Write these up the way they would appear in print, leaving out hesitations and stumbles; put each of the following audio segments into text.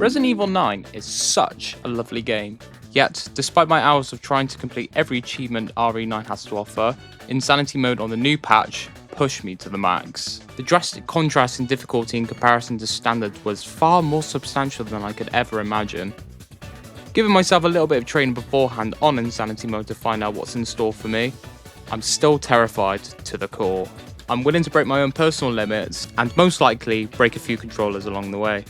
Resident Evil 9 is such a lovely game, yet despite my hours of trying to complete every achievement RE9 has to offer, Insanity mode on the new patch pushed me to the max. The drastic contrast in difficulty in comparison to standard was far more substantial than I could ever imagine. Giving myself a little bit of training beforehand on Insanity mode to find out what's in store for me, I'm still terrified to the core. I'm willing to break my own personal limits and most likely break a few controllers along the way.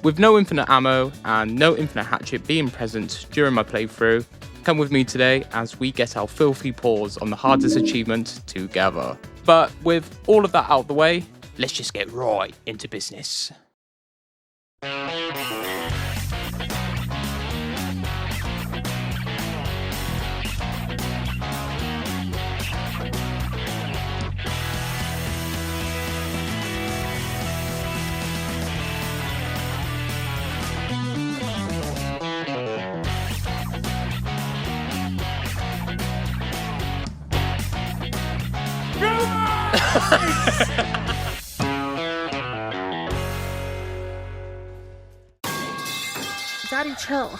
With no infinite ammo and no infinite hatchet being present during my playthrough, come with me today as we get our filthy paws on the hardest achievement together. But with all of that out of the way, let's just get right into business. Daddy, chill.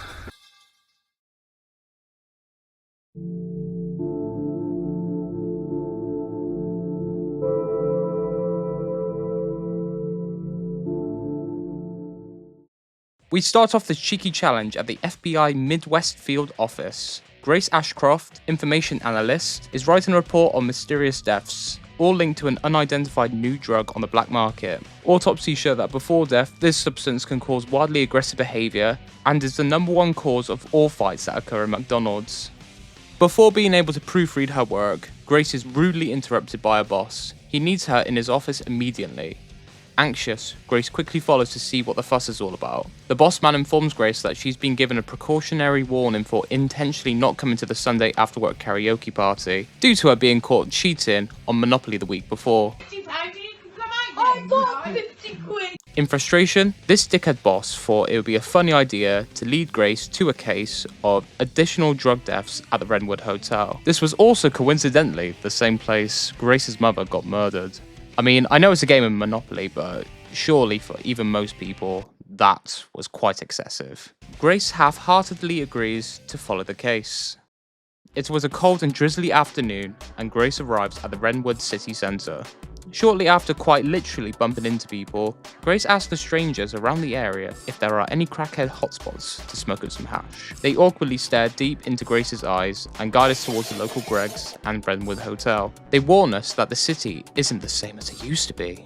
We start off this cheeky challenge at the FBI Midwest Field Office. Grace Ashcroft, information analyst, is writing a report on mysterious deaths, all linked to an unidentified new drug on the black market. Autopsies show that before death, this substance can cause wildly aggressive behaviour and is the #1 cause of all fights that occur in McDonald's. Before being able to proofread her work, Grace is rudely interrupted by her boss. He needs her in his office immediately. Anxious, Grace quickly follows to see what the fuss is all about. The boss man informs Grace that she's been given a precautionary warning for intentionally not coming to the Sunday after work karaoke party, due to her being caught cheating on Monopoly the week before. In frustration, this dickhead boss thought it would be a funny idea to lead Grace to a case of additional drug deaths at the Redwood Hotel. This was also coincidentally the same place Grace's mother got murdered. I mean, I know it's a game of Monopoly, but surely for even most people, that was quite excessive. Grace half-heartedly agrees to follow the case. It was a cold and drizzly afternoon, and Grace arrives at the Redwood city centre. Shortly after quite literally bumping into people, Grace asks the strangers around the area if there are any crackhead hotspots to smoke up some hash. They awkwardly stare deep into Grace's eyes and guide us towards the local Greg's and Redwood Hotel. They warn us that the city isn't the same as it used to be.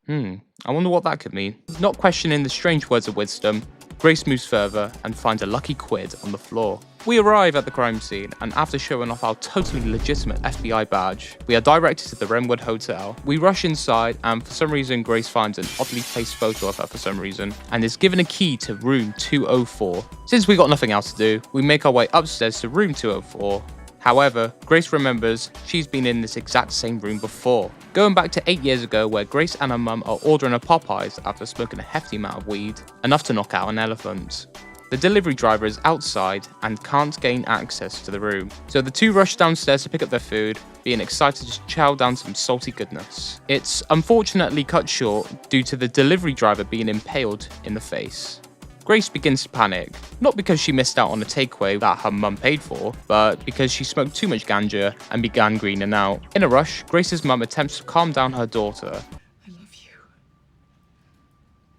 I wonder what that could mean. Not questioning the strange words of wisdom, Grace moves further and finds a lucky quid on the floor. We arrive at the crime scene, and after showing off our totally legitimate FBI badge, we are directed to the Redwood Hotel. We rush inside, and for some reason Grace finds an oddly placed photo of her for some reason, and is given a key to room 204. Since we got nothing else to do, we make our way upstairs to room 204. However, Grace remembers she's been in this exact same room before, going back to 8 years ago where Grace and her mum are ordering a Popeyes after smoking a hefty amount of weed, enough to knock out an elephant. The delivery driver is outside and can't gain access to the room, so the two rush downstairs to pick up their food, being excited to chow down some salty goodness. It's unfortunately cut short due to the delivery driver being impaled in the face. Grace begins to panic, not because she missed out on a takeaway that her mum paid for, but because she smoked too much ganja and began greening out. In a rush, Grace's mum attempts to calm down her daughter. I love you.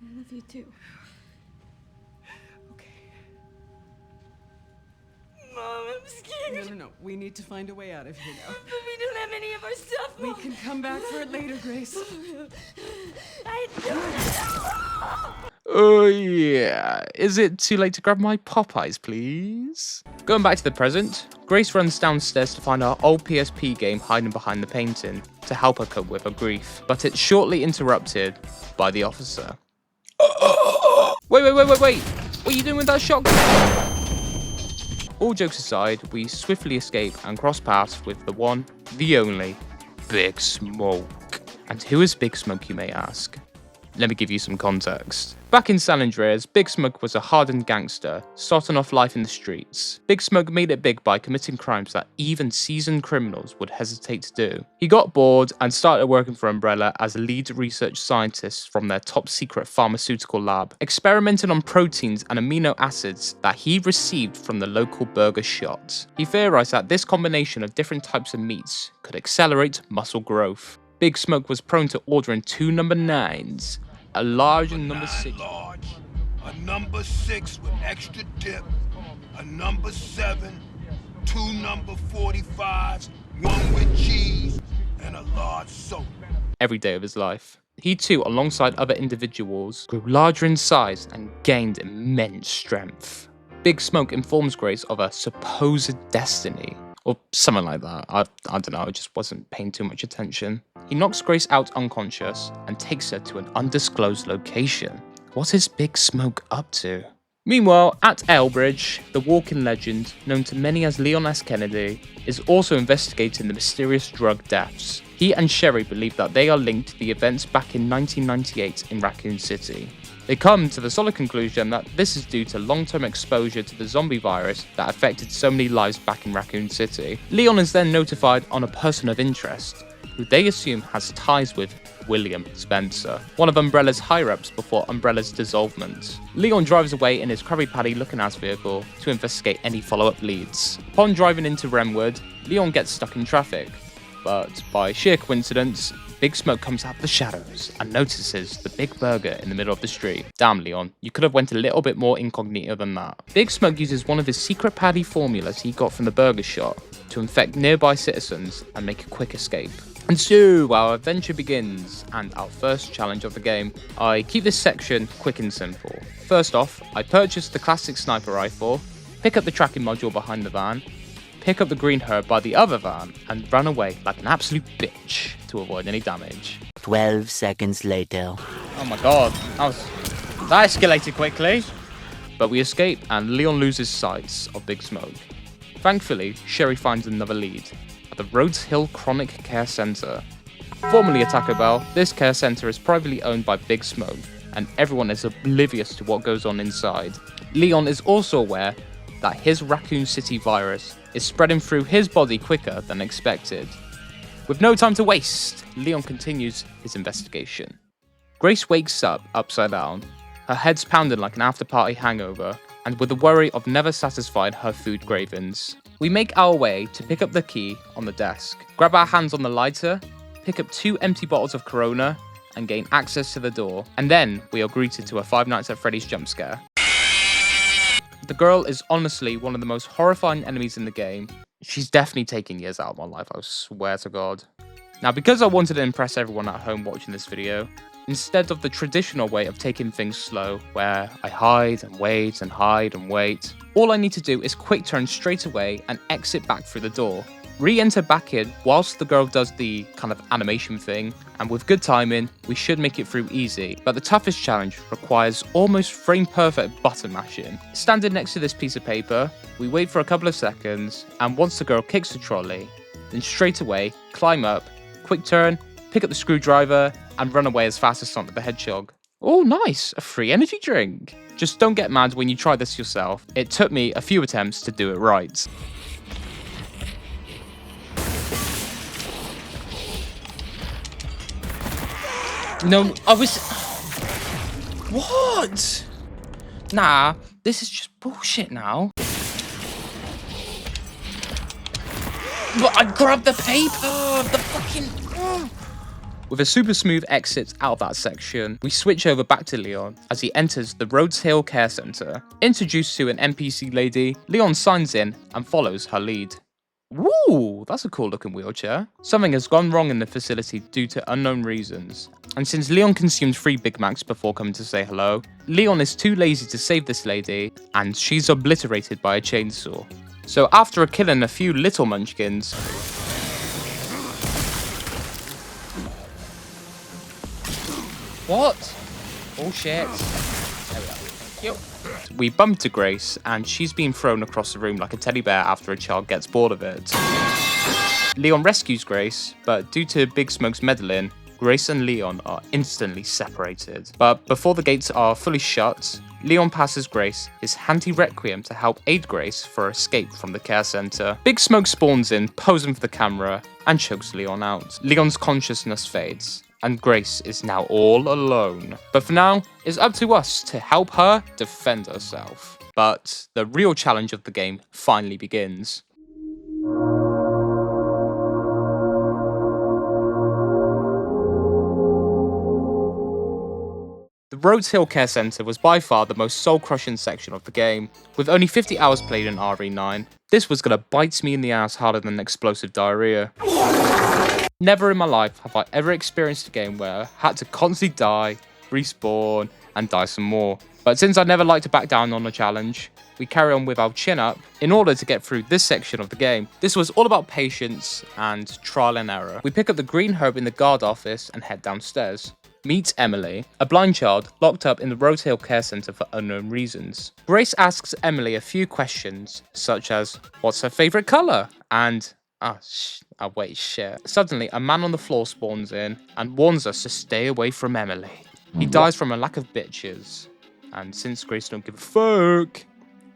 I love you too. Okay. Mom, I'm scared. No. We need to find a way out of here now. But we don't have any of our stuff, We Mom. can come back for it later, Grace. I don't. Oh yeah, is it too late to grab my Popeyes, please? Going back to the present, Grace runs downstairs to find her old PSP game hiding behind the painting to help her cope with her grief, but it's shortly interrupted by the officer. Wait, what are you doing with that shotgun? All jokes aside, we swiftly escape and cross paths with the one, the only, Big Smoke. And who is Big Smoke, you may ask? Let me give you some context. Back in San Andreas, Big Smoke was a hardened gangster, starting off life in the streets. Big Smoke made it big by committing crimes that even seasoned criminals would hesitate to do. He got bored and started working for Umbrella as a lead research scientist from their top secret pharmaceutical lab, experimenting on proteins and amino acids that he received from the local burger shop. He theorized that this combination of different types of meats could accelerate muscle growth. Big Smoke was prone to ordering 2 number 9's, a large and number 6. Large, a number 6 with extra dip, a number 7, 2 number 45s, 1 with cheese, and a large soda. Every day of his life. He too, alongside other individuals, grew larger in size and gained immense strength. Big Smoke informs Grace of a supposed destiny, or something like that. I don't know, I just wasn't paying too much attention. He knocks Grace out unconscious and takes her to an undisclosed location. What is Big Smoke up to? Meanwhile, at Elbridge, the walking legend, known to many as Leon S. Kennedy, is also investigating the mysterious drug deaths. He and Sherry believe that they are linked to the events back in 1998 in Raccoon City. They come to the solid conclusion that this is due to long-term exposure to the zombie virus that affected so many lives back in Raccoon City. Leon is then notified on a person of interest, who they assume has ties with William Spencer, one of Umbrella's higher-ups before Umbrella's dissolvement. Leon drives away in his Krabby Patty looking-ass vehicle to investigate any follow-up leads. Upon driving into Wrenwood, Leon gets stuck in traffic, but by sheer coincidence, Big Smoke comes out of the shadows and notices the big burger in the middle of the street. Damn, Leon, you could have went a little bit more incognito than that. Big Smoke uses one of his secret patty formulas he got from the burger shop to infect nearby citizens and make a quick escape. And so, our adventure begins, and our first challenge of the game. I keep this section quick and simple. First off, I purchase the classic sniper rifle, pick up the tracking module behind the van, pick up the green herb by the other van, and run away like an absolute bitch to avoid any damage. 12 seconds later. Oh my god, that escalated quickly. But we escape and Leon loses sight of Big Smoke. Thankfully, Sherry finds another lead at the Rhodes Hill Chronic Care Center. Formerly a Taco Bell, this care center is privately owned by Big Smoke, and everyone is oblivious to what goes on inside. Leon is also aware that his Raccoon City virus is spreading through his body quicker than expected. With no time to waste, Leon continues his investigation. Grace wakes up upside down, her head's pounding like an after-party hangover, and with the worry of never satisfying her food cravings. We make our way to pick up the key on the desk, grab our hands on the lighter, pick up 2 empty bottles of Corona, and gain access to the door, and then we are greeted to a Five Nights at Freddy's jump scare. The girl is honestly one of the most horrifying enemies in the game. She's definitely taken years out of my life, I swear to God. Now, because I wanted to impress everyone at home watching this video, instead of the traditional way of taking things slow, where I hide and wait and hide and wait, all I need to do is quick turn straight away and exit back through the door. Re-enter back in whilst the girl does the kind of animation thing, and with good timing, we should make it through easy. But the toughest challenge requires almost frame-perfect button mashing. Standing next to this piece of paper, we wait for a couple of seconds, and once the girl kicks the trolley, then straight away, climb up, quick turn, pick up the screwdriver, and run away as fast as Sonic the Hedgehog. Oh, nice, a free energy drink. Just don't get mad when you try this yourself. It took me a few attempts to do it right. No, I was... What? Nah, this is just bullshit now. But I grabbed the paper! The fucking... With a super smooth exit out of that section, we switch over back to Leon as he enters the Rhodes Hill Care Center. Introduced to an NPC lady, Leon signs in and follows her lead. Woo, that's a cool looking wheelchair. Something has gone wrong in the facility due to unknown reasons. And since Leon consumed 3 Big Macs before coming to say hello, Leon is too lazy to save this lady, and she's obliterated by a chainsaw. So after killing a few little munchkins, what? Oh shit. There we go. Yo. We bump to Grace, and she's being thrown across the room like a teddy bear after a child gets bored of it. Leon rescues Grace, but due to Big Smoke's meddling, Grace and Leon are instantly separated. But before the gates are fully shut, Leon passes Grace his handy Requiem to help aid Grace for her escape from the care center. Big Smoke spawns in, posing for the camera, and chokes Leon out. Leon's consciousness fades, and Grace is now all alone. But for now, it's up to us to help her defend herself. But the real challenge of the game finally begins. The Rhodes Hill Care Center was by far the most soul-crushing section of the game. With only 50 hours played in RE9, this was gonna bite me in the ass harder than explosive diarrhea. Never in my life have I ever experienced a game where I had to constantly die, respawn, and die some more. But since I never like to back down on a challenge, we carry on with our chin up in order to get through this section of the game. This was all about patience and trial and error. We pick up the green herb in the guard office and head downstairs. Meet Emily, a blind child locked up in the Rhodes Hill Care Center for unknown reasons. Grace asks Emily a few questions, such as, what's her favorite color? And, wait, shit. Suddenly, a man on the floor spawns in and warns us to stay away from Emily. He dies from a lack of bitches. And since Grace don't give a fuck,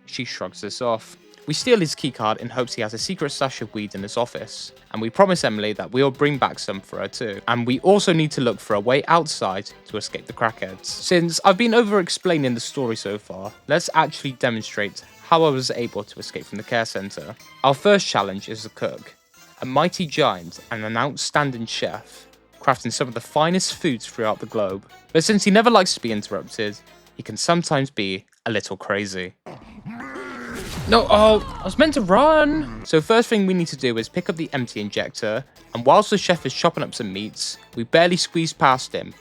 she shrugs this off. We steal his keycard in hopes he has a secret stash of weed in his office, and we promise Emily that we'll bring back some for her too. And we also need to look for a way outside to escape the crackheads. Since I've been over-explaining the story so far, let's actually demonstrate how I was able to escape from the care center. Our first challenge is the cook, a mighty giant and an outstanding chef, crafting some of the finest foods throughout the globe. But since he never likes to be interrupted, he can sometimes be a little crazy. No, I was meant to run! So first thing we need to do is pick up the empty injector, and whilst the chef is chopping up some meats, we barely squeeze past him.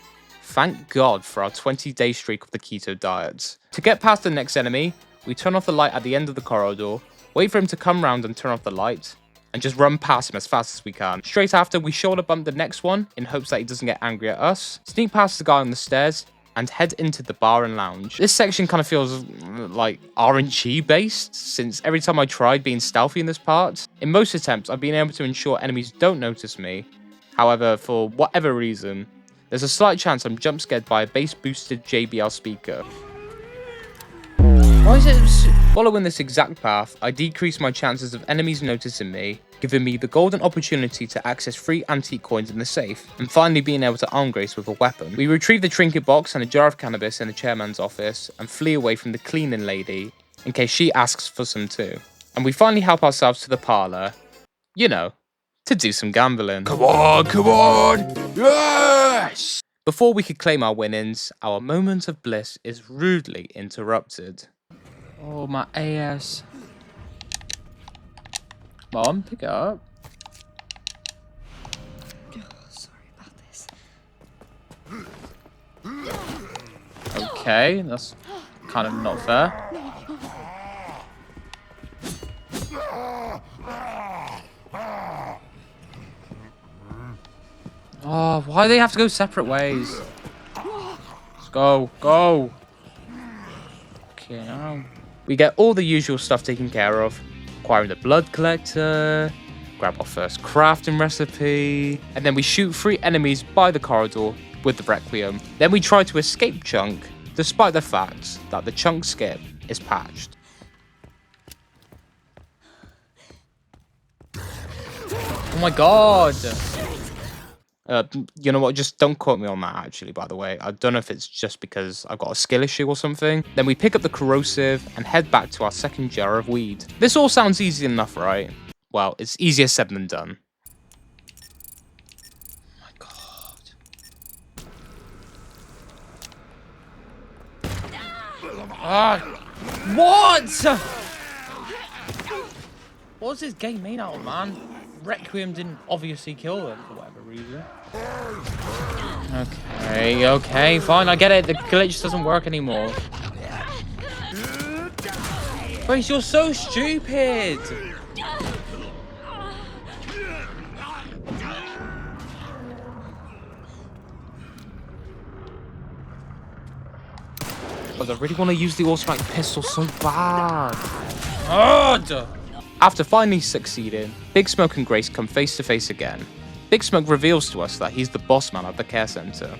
Thank God for our 20-day streak of the keto diet. To get past the next enemy, we turn off the light at the end of the corridor, wait for him to come round and turn off the light, and just run past him as fast as we can. Straight after, we shoulder bump the next one in hopes that he doesn't get angry at us, sneak past the guy on the stairs, and head into the bar and lounge. This section kind of feels like RNG based, since every time I tried being stealthy in this part, in most attempts I've been able to ensure enemies don't notice me. However, for whatever reason, there's a slight chance I'm jump scared by a bass boosted JBL speaker. Why is it following this exact path? I decrease my chances of enemies noticing me, giving me the golden opportunity to access free antique coins in the safe, and finally being able to arm Grace with a weapon. We retrieve the trinket box and a jar of cannabis in the chairman's office, and flee away from the cleaning lady, in case she asks for some too. And we finally help ourselves to the parlor, you know, to do some gambling. Come on! Yes! Before we could claim our winnings, our moment of bliss is rudely interrupted. Oh, my ass. Mom, pick it up. Oh, sorry about this. Okay, that's kind of not fair. Oh, why do they have to go separate ways? Let's go, go. Okay, now we get all the usual stuff taken care of. Acquiring the blood collector, grab our first crafting recipe, and then we shoot 3 enemies by the corridor with the Requiem. Then we try to escape Chunk, despite the fact that the Chunk skip is patched. Oh my god! You know what, just don't quote me on that actually, by the way. I don't know if it's just because I've got a skill issue or something. Then we pick up the corrosive and head back to our second jar of weed. This all sounds easy enough, right? Well, it's easier said than done. Oh my god. What? What's this game made out of, man? Requiem didn't obviously kill them for whatever reason. Okay, fine, I get it. The glitch doesn't work anymore. Grace, you're so stupid! But I really want to use the automatic pistol so bad. God! After finally succeeding, Big Smoke and Grace come face to face again. Big Smoke reveals to us that he's the boss man at the care center,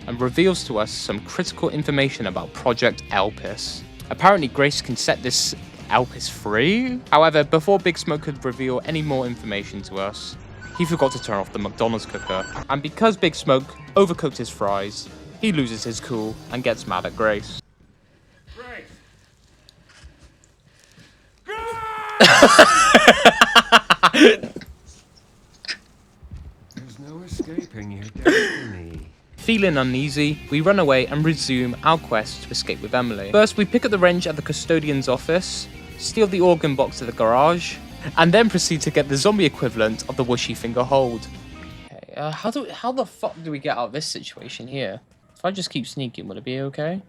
and reveals to us some critical information about Project Elpis. Apparently Grace can set this Elpis free? However, before Big Smoke could reveal any more information to us, he forgot to turn off the McDonald's cooker, and because Big Smoke overcooked his fries, he loses his cool and gets mad at Grace. Grace! There's no escaping your destiny. Feeling uneasy, we run away and resume our quest to escape with Emily. First, we pick up the wrench at the custodian's office, steal the organ box at the garage, and then proceed to get the zombie equivalent of the whooshy finger hold. Okay, how the fuck do we get out of this situation here? If I just keep sneaking, will it be okay?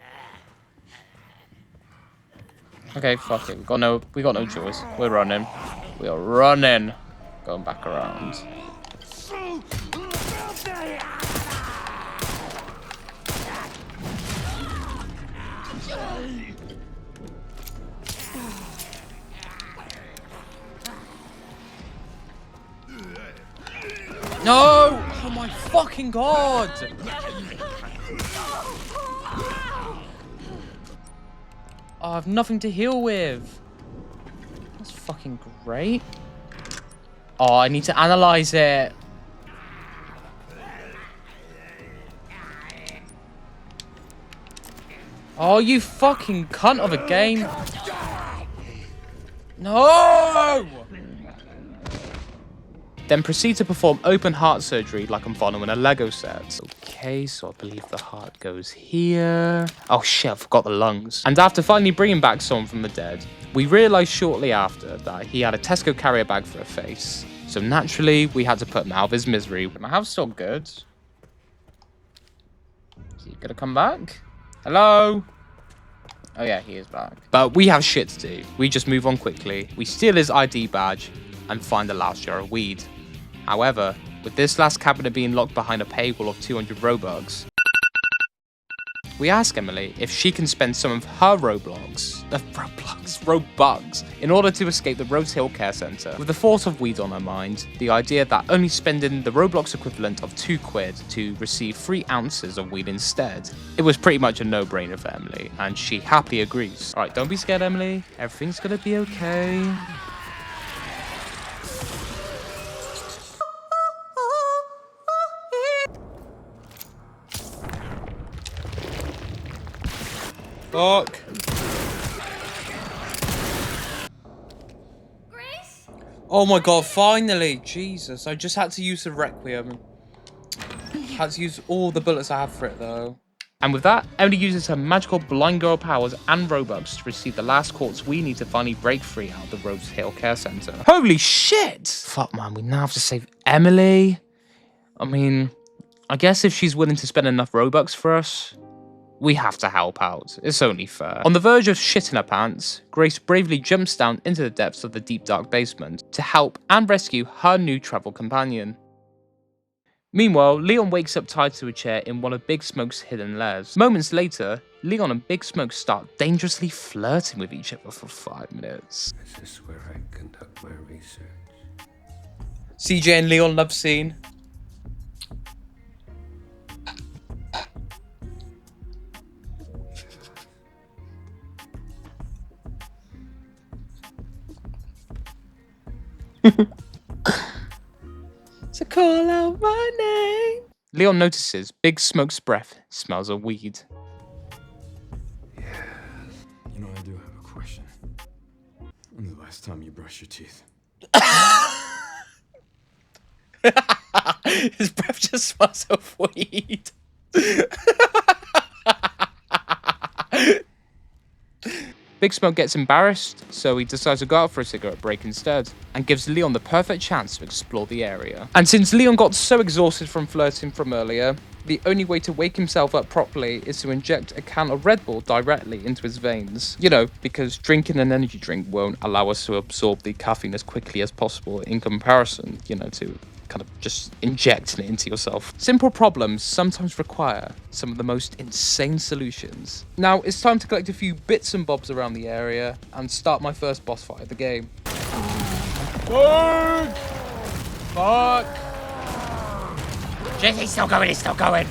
Okay, fuck it. We got no choice. We're running. We are running. Going back around. No! Oh my fucking god! Oh, I have nothing to heal with. That's fucking great. Oh, I need to analyze it. Oh, you fucking cunt of a game. No! Then proceed to perform open heart surgery like I'm following a Lego set. Okay, so I believe the heart goes here. Oh shit, I forgot the lungs. And after finally bringing back someone from the dead, we realised shortly after that he had a Tesco carrier bag for a face. So naturally, we had to put him out of his misery. My health's still good. Is he gonna come back? Hello? Oh yeah, he is back. But we have shit to do. We just move on quickly. We steal his ID badge and find the last jar of weed. However, with this last cabinet being locked behind a paywall of 200 Robux, we ask Emily if she can spend some of her Robux in order to escape the Rhodes Hill Care Center. With the thought of weed on her mind, the idea that only spending the Roblox equivalent of £2 to receive 3 ounces of weed instead, it was pretty much a no-brainer for Emily, and she happily agrees. Alright, don't be scared, Emily. Everything's gonna be okay. Fuck. Grace? Oh my god, finally! Jesus, I just had to use the Requiem. Had to use all the bullets I have for it though. And with that, Emily uses her magical blind girl powers and Robux to receive the last quartz we need to finally break free out of the Rhodes Hill Care Center. Holy shit! Fuck man, we now have to save Emily. I mean, I guess if she's willing to spend enough Robux for us, we have to help out. It's only fair. On the verge of shitting her pants, Grace bravely jumps down into the depths of the deep dark basement to help and rescue her new travel companion. Meanwhile, Leon wakes up tied to a chair in one of Big Smoke's hidden lairs. Moments later, Leon and Big Smoke start dangerously flirting with each other for 5 minutes. This is where I conduct my research. CJ and Leon love scene. To call out my name. Leon notices Big Smoke's breath smells of weed. Yeah. You know, I do have a question. When's the last time you brushed your teeth? His breath just smells of weed. Big Smoke gets embarrassed, so he decides to go out for a cigarette break instead, and gives Leon the perfect chance to explore the area. And since Leon got so exhausted from flirting from earlier, the only way to wake himself up properly is to inject a can of Red Bull directly into his veins. You know, because drinking an energy drink won't allow us to absorb the caffeine as quickly as possible in comparison, you know, to kind of just injecting it into yourself. Simple problems sometimes require some of the most insane solutions. Now, it's time to collect a few bits and bobs around the area and start my first boss fight of the game. Fuck! Fuck! Shit, he's still going, he's still going.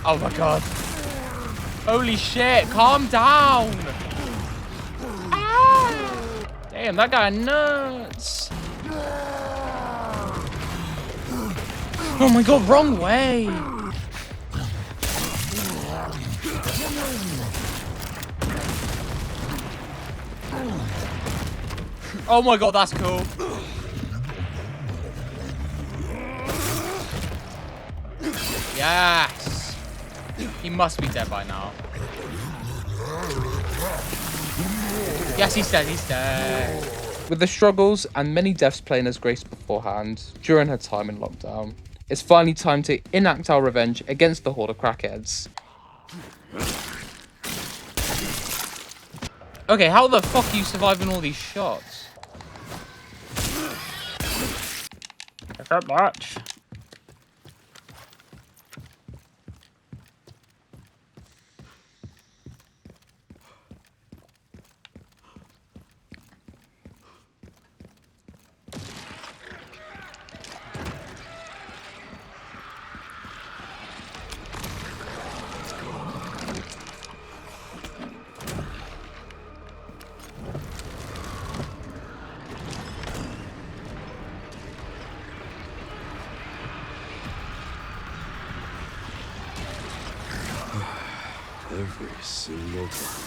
Oh my god. Holy shit, calm down. Ah! Damn, that guy nuts. Oh my god, wrong way. Oh my god, that's cool. Yes. He must be dead by now. Yes, he's dead, he's dead. With the struggles and many deaths playing as Grace beforehand during her time in lockdown, it's finally time to enact our revenge against the horde of crackheads. Okay, how the fuck are you surviving all these shots? Is that much? Every single time.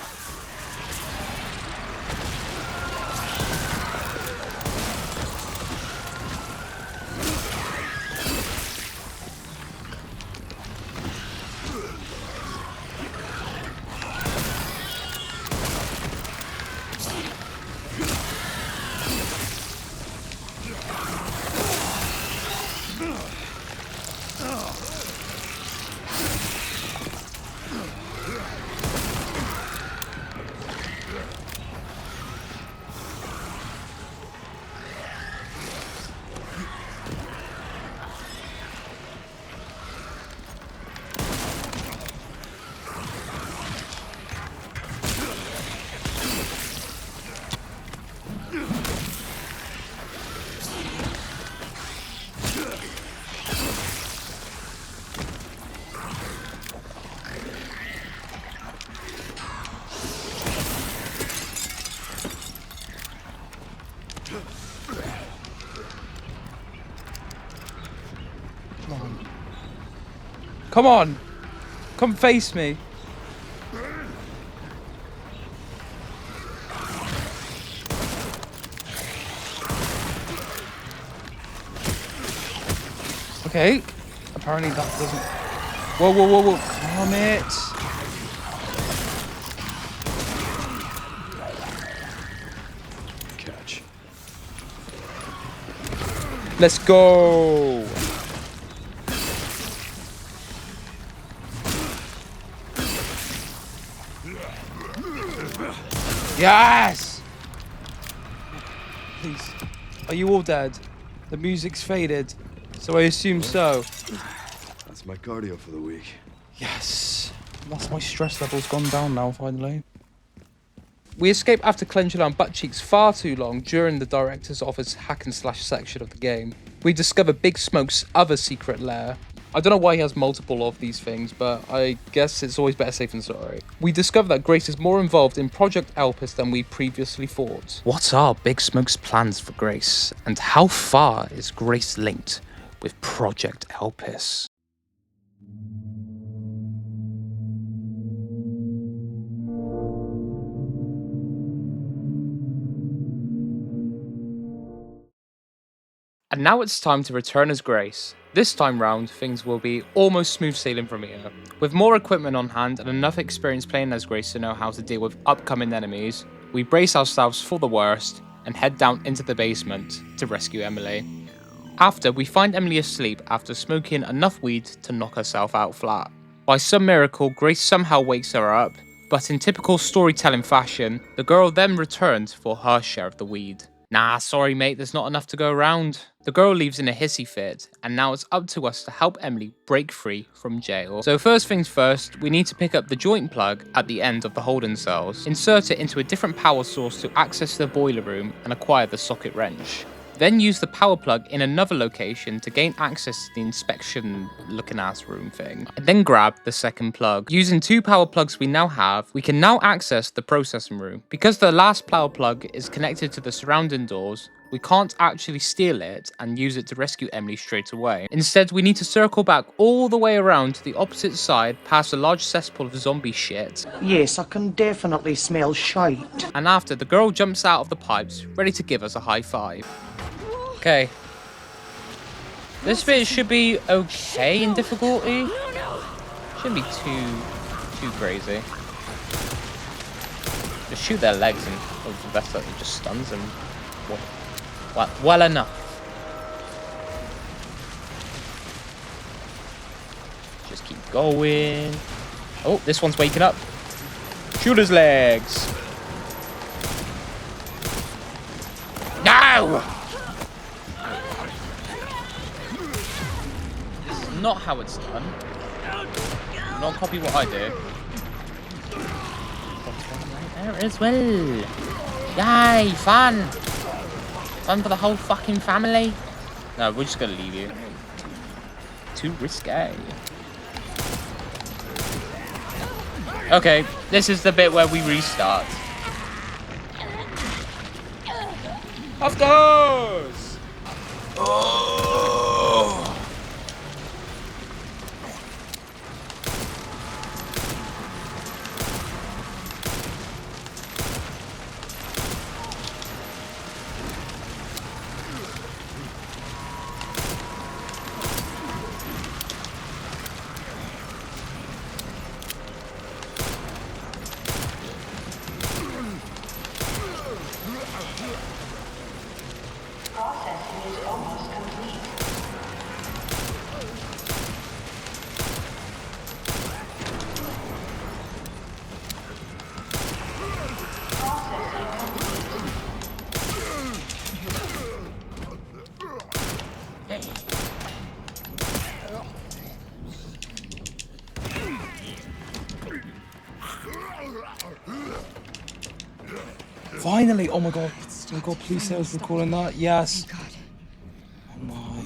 Come on! Come face me! Okay, apparently that doesn't... Whoa, whoa, whoa, whoa, calm it! Catch. Let's go! Yes! Please. Are you all dead? The music's faded, so I assume so. That's my cardio for the week. Yes. That's my stress levels gone down now, finally. We escape after clenching our butt cheeks far too long during the director's office hack and slash section of the game. We discover Big Smoke's other secret lair. I don't know why he has multiple of these things, but I guess it's always better safe than sorry. We discover that Grace is more involved in Project Elpis than we previously thought. What are Big Smoke's plans for Grace, and how far is Grace linked with Project Elpis? And now it's time to return as Grace. This time round, things will be almost smooth sailing from here. With more equipment on hand and enough experience playing as Grace to know how to deal with upcoming enemies, we brace ourselves for the worst and head down into the basement to rescue Emily. After, we find Emily asleep after smoking enough weed to knock herself out flat. By some miracle, Grace somehow wakes her up, but in typical storytelling fashion, the girl then returns for her share of the weed. Nah, sorry mate, there's not enough to go around. The girl leaves in a hissy fit, and now it's up to us to help Emily break free from jail. So first things first, we need to pick up the joint plug at the end of the holding cells, insert it into a different power source to access the boiler room and acquire the socket wrench. Then use the power plug in another location to gain access to the inspection looking ass room thing. And then grab the second plug. Using 2 power plugs we now have, we can now access the processing room. Because the last power plug is connected to the surrounding doors, we can't actually steal it and use it to rescue Emily straight away. Instead, we need to circle back all the way around to the opposite side, past a large cesspool of zombie shit. Yes, I can definitely smell shite. And after, the girl jumps out of the pipes, ready to give us a high five. Okay. This bit should be okay in difficulty. Shouldn't be too crazy. Just shoot their legs and hope for the best that it just stuns them. Well enough. Just keep going. Oh, this one's waking up. Shoot his legs. No! This is not how it's done. Do not copy what I do. Right there as well. Yay, fun! Fun for the whole fucking family. No, we're just gonna leave you. Too risque. Okay, this is the bit where we restart. Of course! Oh! Finally! Oh my god. Oh my god, please say I was recording that. Yes. Oh my.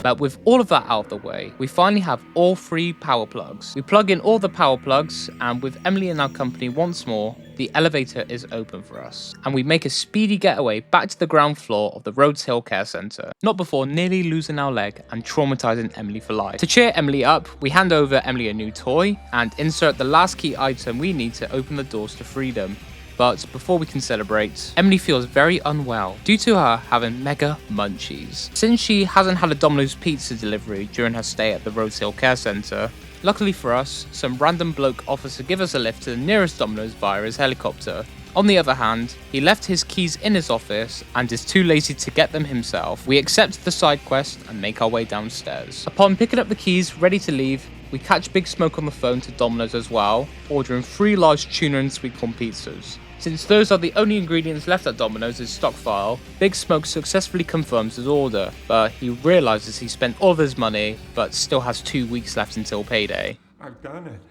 But with all of that out of the way, we finally have all 3 power plugs. We plug in all the power plugs, and with Emily in our company once more, the elevator is open for us. And we make a speedy getaway back to the ground floor of the Rhodes Hill Care Centre, not before nearly losing our leg and traumatizing Emily for life. To cheer Emily up, we hand over Emily a new toy and insert the last key item we need to open the doors to freedom. But before we can celebrate, Emily feels very unwell due to her having mega munchies. Since she hasn't had a Domino's pizza delivery during her stay at the Rhodes Hill Care Centre, luckily for us, some random bloke offers to give us a lift to the nearest Domino's via his helicopter. On the other hand, he left his keys in his office and is too lazy to get them himself. We accept the side quest and make our way downstairs. Upon picking up the keys, ready to leave, we catch Big Smoke on the phone to Domino's as well, ordering 3 large tuna and sweet corn pizzas. Since those are the only ingredients left at Domino's' stockpile, Big Smoke successfully confirms his order, but he realizes he spent all of his money, but still has 2 weeks left until payday. I've done it.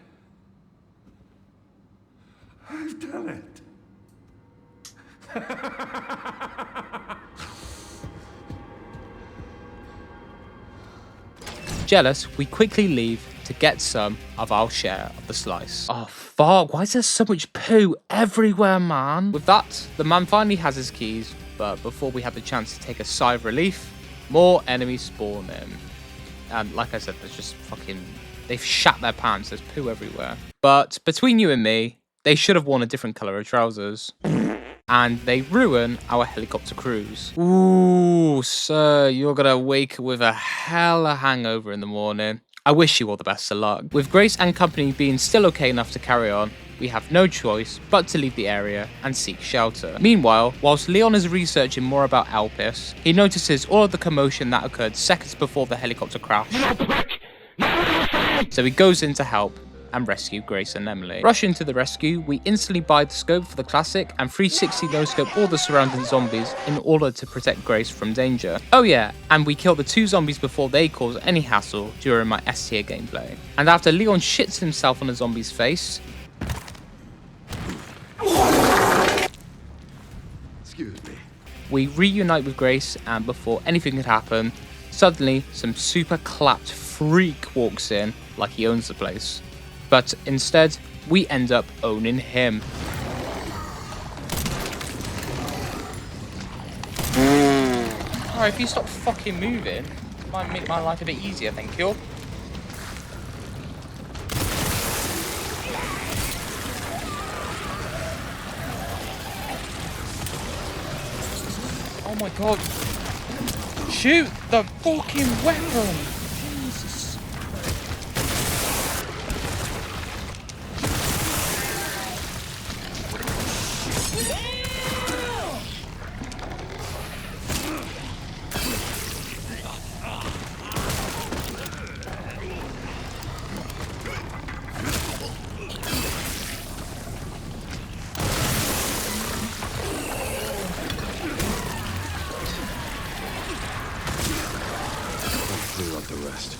I've done it. Jealous, we quickly leave to get some of our share of the slice. Oh fuck, why is there so much poo everywhere, man? With that, the man finally has his keys, but before we have the chance to take a sigh of relief, more enemies spawn in. And like I said, there's just fucking... they've shat their pants, there's poo everywhere. But between you and me, they should have worn a different colour of trousers. And they ruin our helicopter cruise. Ooh, sir, you're gonna wake with a hella hangover in the morning. I wish you all the best of luck. With Grace and company being still okay enough to carry on, we have no choice but to leave the area and seek shelter. Meanwhile, whilst Leon is researching more about Alpis, he notices all of the commotion that occurred seconds before the helicopter crash. So he goes in to help and rescue Grace and Emily. Rushing to the rescue, we instantly buy the scope for the classic and 360 no-scope all the surrounding zombies in order to protect Grace from danger. Oh yeah, and we kill the 2 zombies before they cause any hassle during my S tier gameplay. And after Leon shits himself on a zombie's face... Excuse me. We reunite with Grace, and before anything could happen, suddenly some super clapped freak walks in like he owns the place. But instead, we end up owning him. Alright, if you stop fucking moving, it might make my life a bit easier, thank you. Oh my god. Shoot the fucking weapon! Jesus. The rest.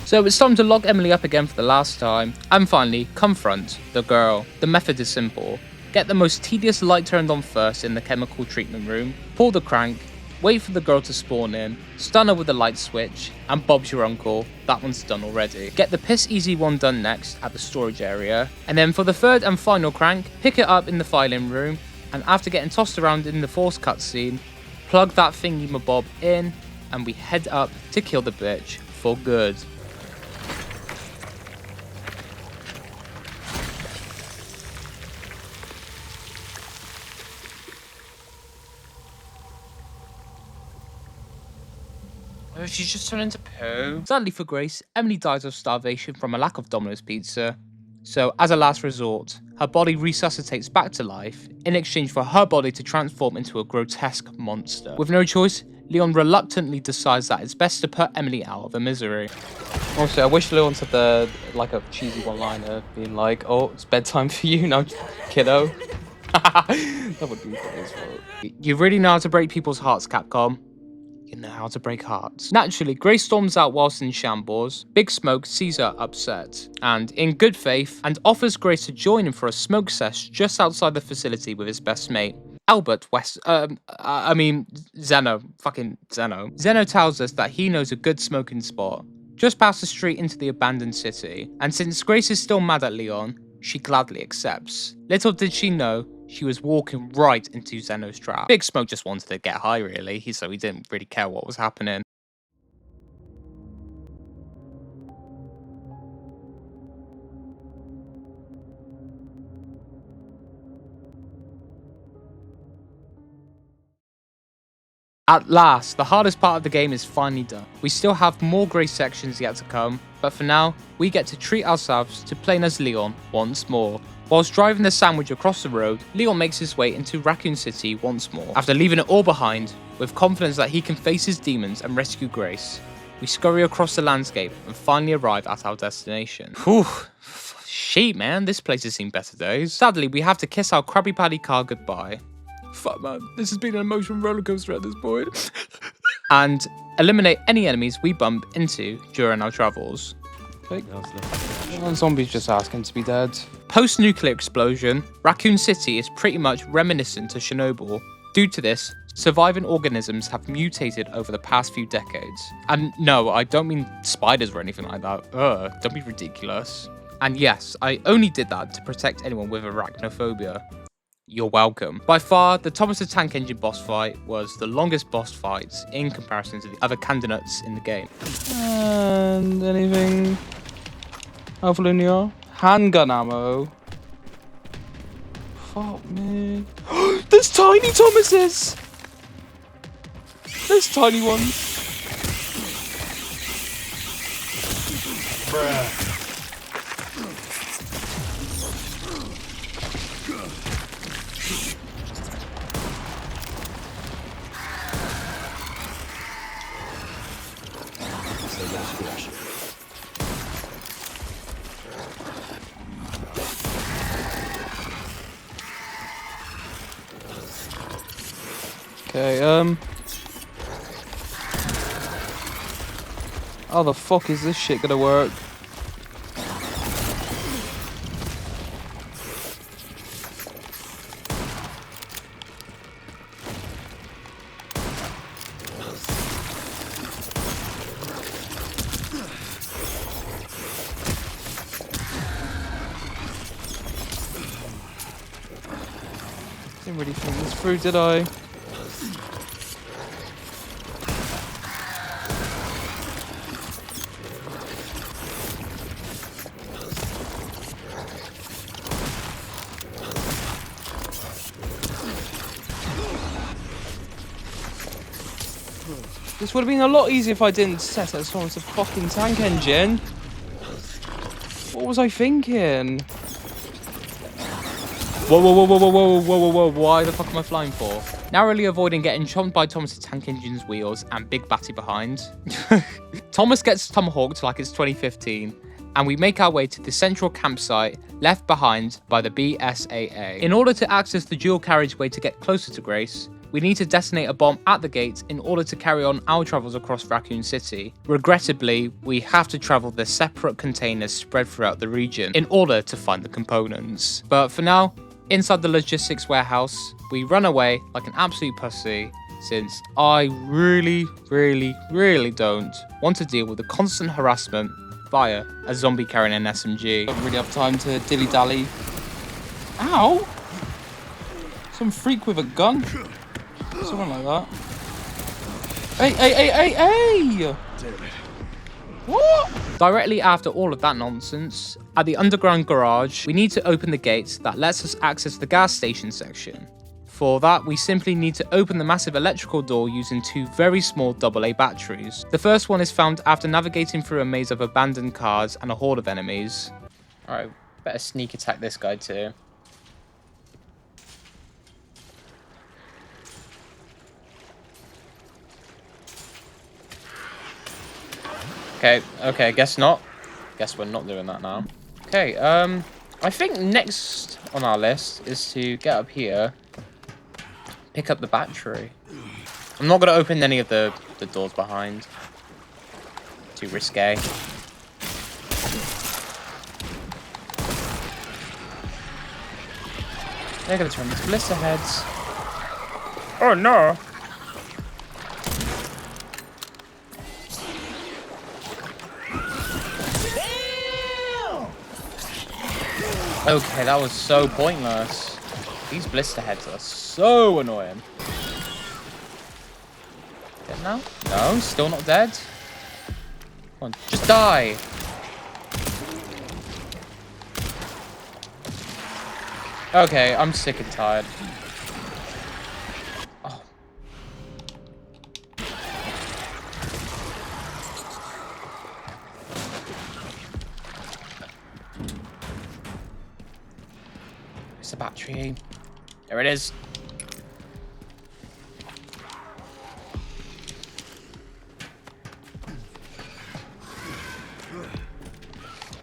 So it's time to lock Emily up again for the last time, and finally confront the girl. The method is simple. Get the most tedious light turned on first in the chemical treatment room, pull the crank, wait for the girl to spawn in, stun her with the light switch, and Bob's your uncle. That one's done already. Get the piss easy one done next at the storage area, and then for the third and final crank, pick it up in the filing room, and after getting tossed around in the force cutscene, plug that thingy mabob in, and we head up to kill the bitch for good. Oh, she's just turned into poo. Sadly for Grace, Emily dies of starvation from a lack of Domino's pizza. So, as a last resort, her body resuscitates back to life in exchange for her body to transform into a grotesque monster. With no choice, Leon reluctantly decides that it's best to put Emily out of her misery. Honestly, I wish Leon said like a cheesy one-liner, being like, "Oh, it's bedtime for you now, kiddo." That would be funny as well. You really know how to break people's hearts, Capcom. You know how to break hearts. Naturally, Grace storms out whilst in shambles. Big Smoke sees her upset, and in good faith, and offers Grace to join him for a smoke sesh just outside the facility with his best mate. Zeno. Fucking Zeno. Zeno tells us that he knows a good smoking spot just past the street into the abandoned city, and since Grace is still mad at Leon, she gladly accepts. Little did she know, she was walking right into Zeno's trap. Big Smoke just wanted to get high, really, so he didn't really care what was happening. At last, the hardest part of the game is finally done. We still have more Grace sections yet to come, but for now, we get to treat ourselves to playing as Leon once more. Whilst driving the sandwich across the road, Leon makes his way into Raccoon City once more. After leaving it all behind, with confidence that he can face his demons and rescue Grace, we scurry across the landscape and finally arrive at our destination. Whew. Shit, man, this place has seen better days. Sadly, we have to kiss our Krabby Patty car goodbye. Fuck, man, this has been an emotional rollercoaster at this point. And eliminate any enemies we bump into during our travels. Zombies just asking to be dead. Post-nuclear explosion, Raccoon City is pretty much reminiscent to Chernobyl. Due to this, surviving organisms have mutated over the past few decades. And no, I don't mean spiders or anything like that. Ugh, don't be ridiculous. And yes, I only did that to protect anyone with arachnophobia. You're welcome. By far, the Thomas the Tank Engine boss fight was the longest boss fight in comparison to the other candidates in the game. And anything helpful in here? Handgun ammo. Fuck me. There's tiny Thomases! There's tiny ones. Bruh. Okay, how the fuck is this shit gonna work? Didn't really think this through, did I? This would have been a lot easier if I didn't set it someone's a fucking tank engine. What was I thinking? Whoa, whoa, whoa, whoa, whoa, whoa, whoa, whoa, whoa, why the fuck am I flying for? Narrowly avoiding getting chomped by Thomas's tank engine's wheels and Big Batty behind. Thomas gets tomahawked like it's 2015, and we make our way to the central campsite left behind by the BSAA. In order to access the dual carriageway to get closer to Grace, we need to detonate a bomb at the gate in order to carry on our travels across Raccoon City. Regrettably, we have to travel the separate containers spread throughout the region in order to find the components. But for now, inside the logistics warehouse, we run away like an absolute pussy, since I really don't want to deal with the constant harassment via a zombie carrying an SMG. Don't really have time to dilly-dally. Ow! Some freak with a gun. Something like that. Hey! What? Directly after all of that nonsense, at the underground garage, we need to open the gate that lets us access the gas station section. For that, we simply need to open the massive electrical door using two very small AA batteries. The first one is found after navigating through a maze of abandoned cars and a horde of enemies. Alright, better sneak attack this guy too. Okay, guess not. Guess we're not doing that now. Okay, I think next on our list is to get up here, pick up the battery. I'm not gonna open any of the doors behind. Too risque. They're gonna turn into blister heads. Oh no! Okay, that was so pointless. These blister heads are so annoying. Dead now? No, still not dead. Come on, just die. Okay, I'm sick and tired. Oh. It's the battery. There it is.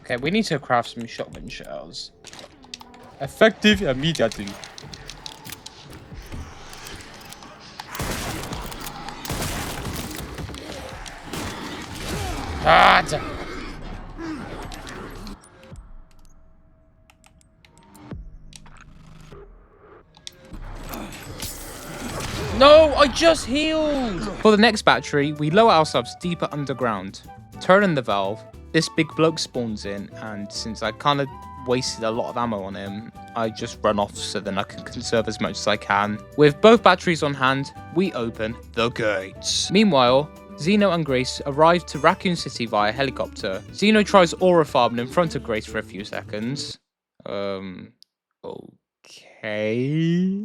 Okay, we need to craft some shotgun shells. Effective immediately. God! No, I just healed! For the next battery, we lower ourselves deeper underground. Turning the valve, this big bloke spawns in, and since I kind of wasted a lot of ammo on him, I just run off so then I can conserve as much as I can. With both batteries on hand, we open the gates. Meanwhile, Zeno and Grace arrive to Raccoon City via helicopter. Zeno tries aura farming in front of Grace for a few seconds. Okay.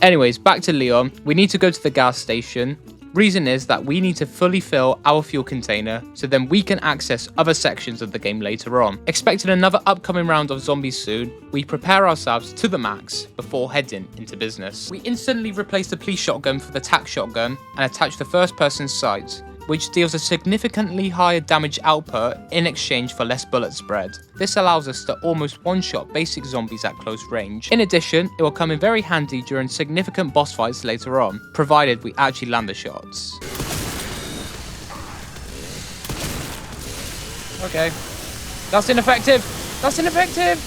Anyways, back to Leon. We need to go to the gas station. Reason is that we need to fully fill our fuel container so then we can access other sections of the game later on. Expecting another upcoming round of zombies soon, we prepare ourselves to the max before heading into business. We instantly replace the police shotgun for the tac shotgun and attach the first person's sight, which deals a significantly higher damage output in exchange for less bullet spread. This allows us to almost one-shot basic zombies at close range. In addition, it will come in very handy during significant boss fights later on, provided we actually land the shots. Okay. That's ineffective! That's ineffective!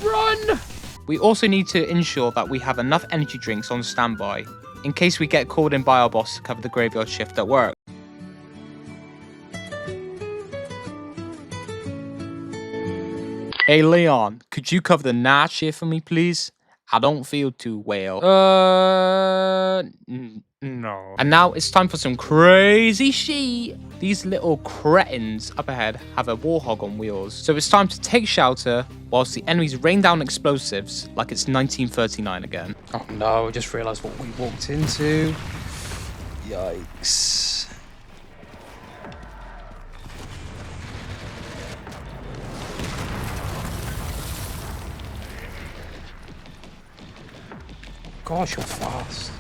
Run! We also need to ensure that we have enough energy drinks on standby, in case we get called in by our boss to cover the graveyard shift at work. Hey Leon, could you cover the night shift for me please? I don't feel too well. No. And now it's time for some crazy shit. These little cretins up ahead have a warhog on wheels. So it's time to take shelter whilst the enemies rain down explosives like it's 1939 again. Oh no, I just realised what we walked into. Yikes. Gosh, you're fast.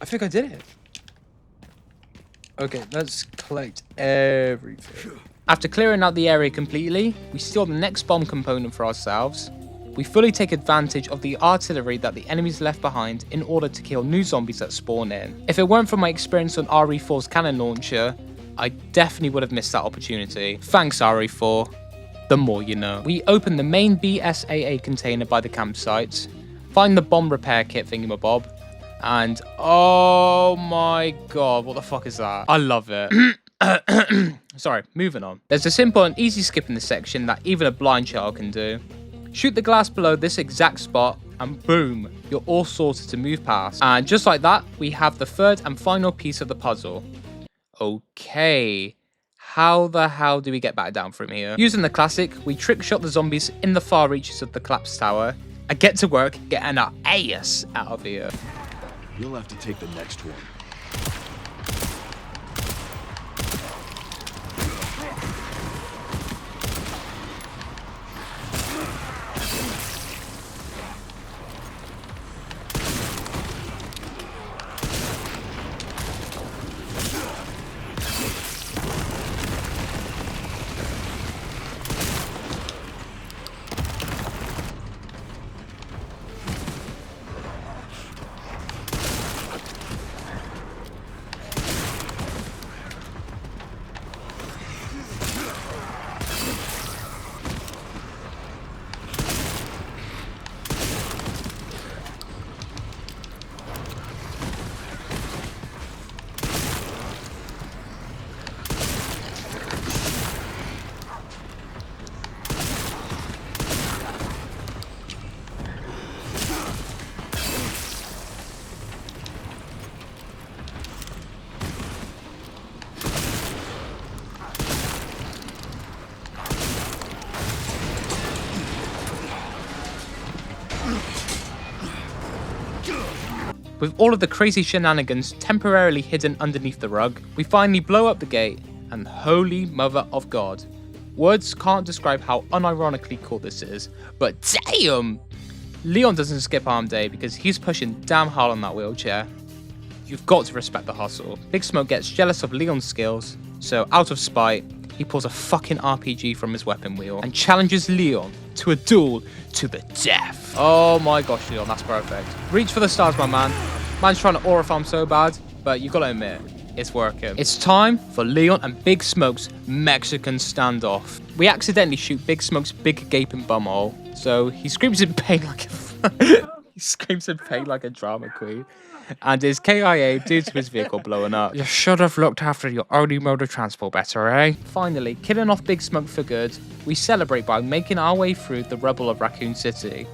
I think I did it. Okay, let's collect everything. After clearing out the area completely, we steal the next bomb component for ourselves. We fully take advantage of the artillery that the enemies left behind in order to kill new zombies that spawn in. If it weren't for my experience on RE4's cannon launcher, I definitely would have missed that opportunity. Thanks RE4. The more you know. We open the main BSAA container by the campsite, find the bomb repair kit thingamabob, and oh my god, what the fuck is that? I love it. Sorry, moving on. There's a simple and easy skip in this section that even a blind child can do. Shoot the glass below this exact spot and boom, you're all sorted to move past. And just like that, we have the third and final piece of the puzzle. Okay, how the hell do we get back down from here? Using the classic, we trick shot the zombies in the far reaches of the collapsed tower and get to work getting our ass out of here. You'll have to take the next one. With all of the crazy shenanigans temporarily hidden underneath the rug, we finally blow up the gate, and holy mother of God. Words can't describe how unironically cool this is, but damn! Leon doesn't skip arm day because he's pushing damn hard on that wheelchair. You've got to respect the hustle. Big Smoke gets jealous of Leon's skills, so out of spite, he pulls a fucking RPG from his weapon wheel and challenges Leon to a duel to the death. Oh my gosh, Leon, that's perfect. Reach for the stars, my man. Man's trying to aura farm so bad, but you gotta admit, it's working. It's time for Leon and Big Smoke's Mexican standoff. We accidentally shoot Big Smoke's big gaping bumhole, so he screams in pain like a drama queen, and is KIA due to his vehicle blowing up. You should have looked after your only mode of transport better, eh? Finally, killing off Big Smoke for good, we celebrate by making our way through the rubble of Raccoon City.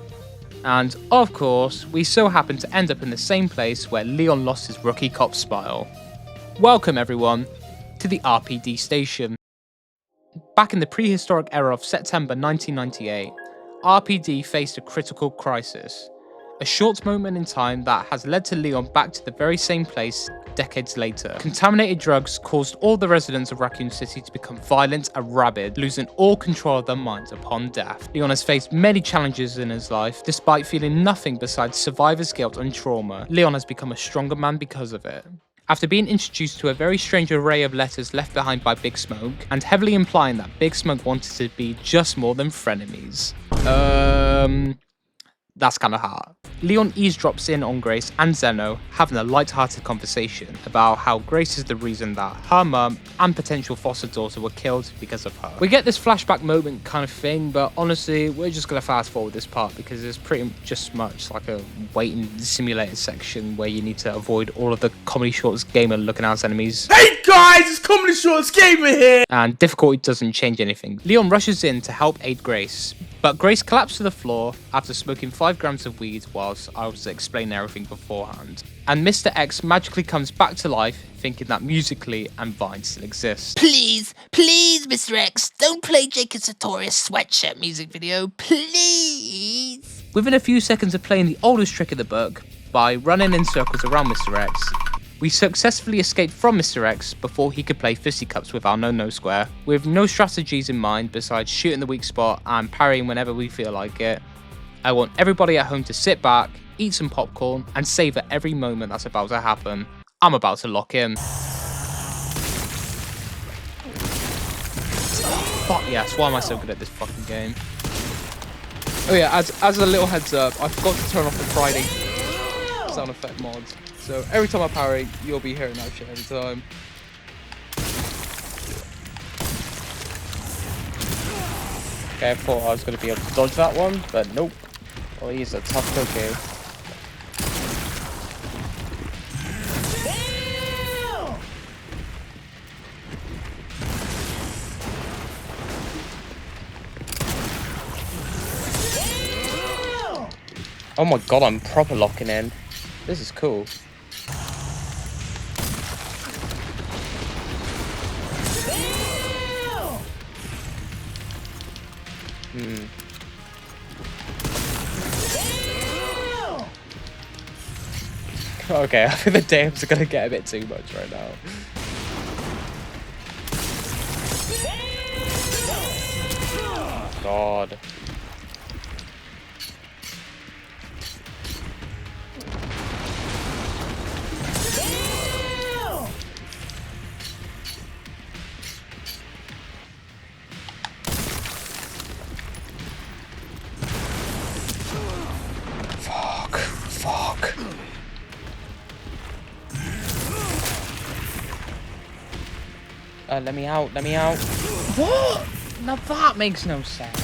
And, of course, we so happen to end up in the same place where Leon lost his rookie cop smile. Welcome, everyone, to the RPD station. Back in the prehistoric era of September 1998, RPD faced a critical crisis. A short moment in time that has led to Leon back to the very same place decades later. Contaminated drugs caused all the residents of Raccoon City to become violent and rabid, losing all control of their minds upon death. Leon has faced many challenges in his life, despite feeling nothing besides survivor's guilt and trauma. Leon has become a stronger man because of it. After being introduced to a very strange array of letters left behind by Big Smoke, and heavily implying that Big Smoke wanted to be just more than frenemies. That's kind of hard. Leon eavesdrops in on Grace and Zeno having a light-hearted conversation about how Grace is the reason that her mum and potential foster daughter were killed because of her. We get this flashback moment kind of thing, but honestly, we're just going to fast forward this part because it's pretty just much like a waiting simulator section where you need to avoid all of the Comedy Shorts gamer looking ass enemies. Hey guys, it's Comedy Shorts Gamer here! And difficulty doesn't change anything. Leon rushes in to help aid Grace, but Grace collapsed to the floor after smoking 5 grams of weed whilst I was explaining everything beforehand. And Mr. X magically comes back to life, thinking that Musically and Vine still exist. Please, Mr. X, don't play Jacob Sartorius sweatshirt music video, please. Within a few seconds of playing the oldest trick in the book, by running in circles around Mr. X, we successfully escaped from Mr. X before he could play fisticuffs with our no square, with no strategies in mind besides shooting the weak spot and parrying whenever we feel like it. I want everybody at home to sit back, eat some popcorn, and savour every moment that's about to happen. I'm about to lock in. Fuck yes, why am I so good at this fucking game? Oh yeah, as a little heads up, I forgot to turn off the Friday sound effect mods. So every time I parry, you'll be hearing that shit every time. Okay, I thought I was going to be able to dodge that one, but nope. Oh, he's a tough cookie. Oh my god, I'm proper locking in. This is cool. Okay, I think the dams are gonna get a bit too much right now. God. Fuck. Let me out. What? Now that makes no sense.